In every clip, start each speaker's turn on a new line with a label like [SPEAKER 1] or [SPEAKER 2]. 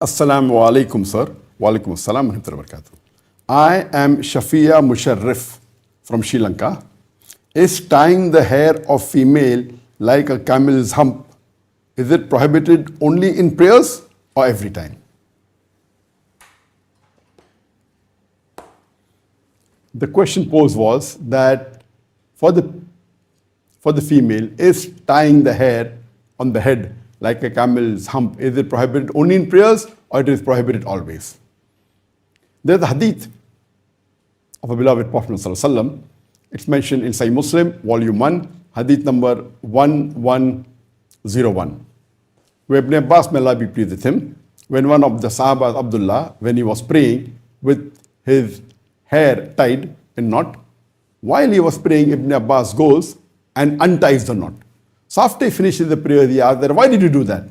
[SPEAKER 1] Assalamu alaikum, sir. Wa alaikum assalam wa rahmatullahi wa barakatuh. I am Shafia Musharrif from Sri Lanka. Is tying the hair of female like a camel's hump, is it prohibited only in prayers or every time? The question posed was that for the female, is tying the hair on the head like a camel's hump, is it prohibited only in prayers or it is prohibited always? There's a hadith of a beloved Prophet ﷺ. It's mentioned in Sahih Muslim, volume 1, hadith number 1101, where Ibn Abbas, may Allah be pleased with him, when one of the Sahaba, Abdullah, when he was praying with his hair tied in knot, while he was praying, Ibn Abbas goes and unties the knot. So after he finishes the prayer, he asked that, why did you do that?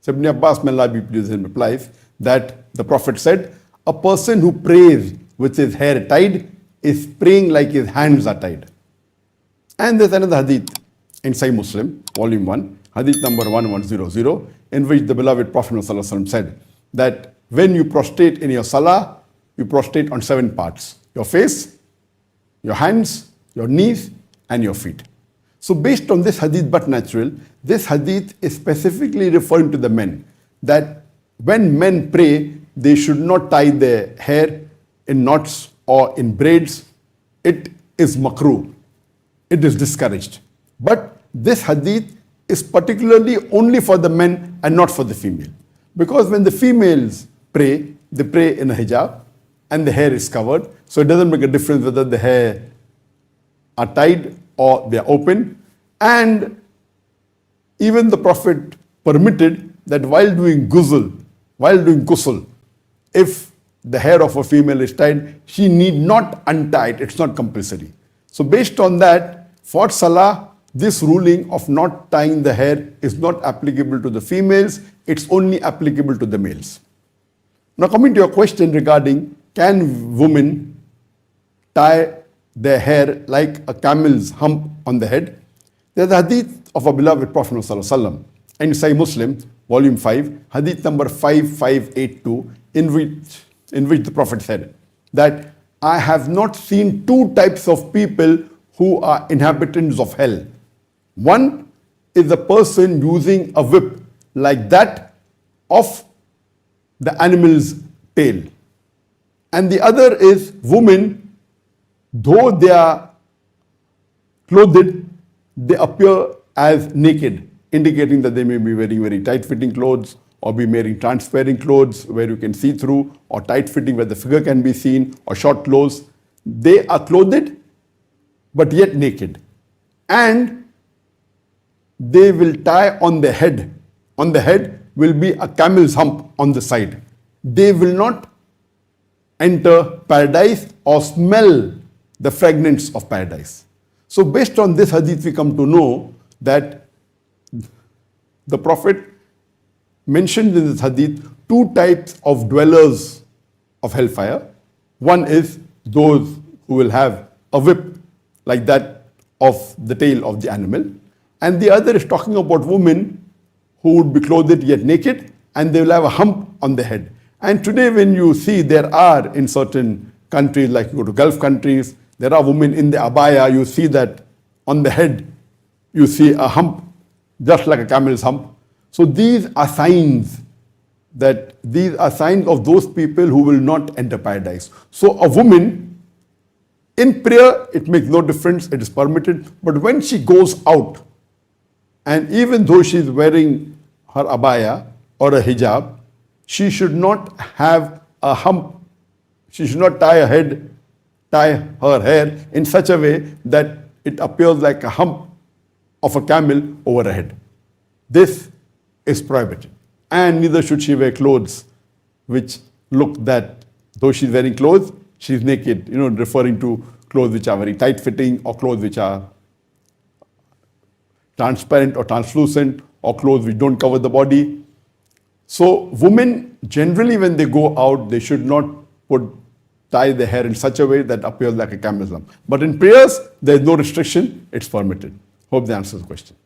[SPEAKER 1] So Ibn Abbas, may Allah be pleased with him, replies that the Prophet said, a person who prays with his hair tied is praying like his hands are tied. And there's another hadith in Sahih Muslim, volume 1, hadith number 1100, in which the beloved Prophet ﷺ said that when you prostrate in your Salah, you prostrate on 7 parts: your face, your hands, your knees, and your feet. So based on this hadith, but natural, this hadith is specifically referring to the men, that when men pray, they should not tie their hair in knots or in braids. It is makruh. It is discouraged. But this hadith is particularly only for the men and not for the female. Because when the females pray, they pray in a hijab and the hair is covered. So it doesn't make a difference whether the hair are tied or they are open. And even the Prophet permitted that while doing ghusl, if the hair of a female is tied, she need not untie it. It's not compulsory. So based on that, for Salah, this ruling of not tying the hair is not applicable to the females. It's only applicable to the males. Now coming to your question regarding, can women tie their hair like a camel's hump on the head? There's a hadith of a beloved Prophet ﷺ in Sahih Muslim, volume 5, hadith number 5582, in which the Prophet said that I have not seen 2 types of people who are inhabitants of hell. One is a person using a whip like that of the animal's tail. And the other is women, though they are clothed, they appear as naked, indicating that they may be wearing very tight-fitting clothes or be wearing transparent clothes where you can see through, or tight-fitting where the figure can be seen, or short clothes. They are clothed but yet naked. And they will tie on the head. On the head will be a camel's hump on the side. They will not enter paradise or smell the fragrance of paradise. So based on this hadith, we come to know that the Prophet mentioned in this hadith 2 types of dwellers of hellfire. One is those who will have a whip like that of the tail of the animal. And the other is talking about women who would be clothed yet naked, and they will have a hump on the head. And today when you see, there are in certain countries, like you go to Gulf countries, there are women in the abaya, you see that on the head, you see a hump, just like a camel's hump. So these are signs of those people who will not enter paradise. So a woman, in prayer, it makes no difference, it is permitted. But when she goes out, and even though she is wearing her abaya or a hijab, she should not have a hump. She should not tie her hair in such a way that it appears like a hump of a camel over her head. This is prohibited. And neither should she wear clothes which look that though she's wearing clothes, she's naked, referring to clothes which are very tight-fitting, or clothes which are transparent or translucent, or clothes which don't cover the body. So women, generally when they go out, they should not tie their hair in such a way that appears like a camel's hump. But in prayers, there is no restriction, it's permitted. Hope that answers the question.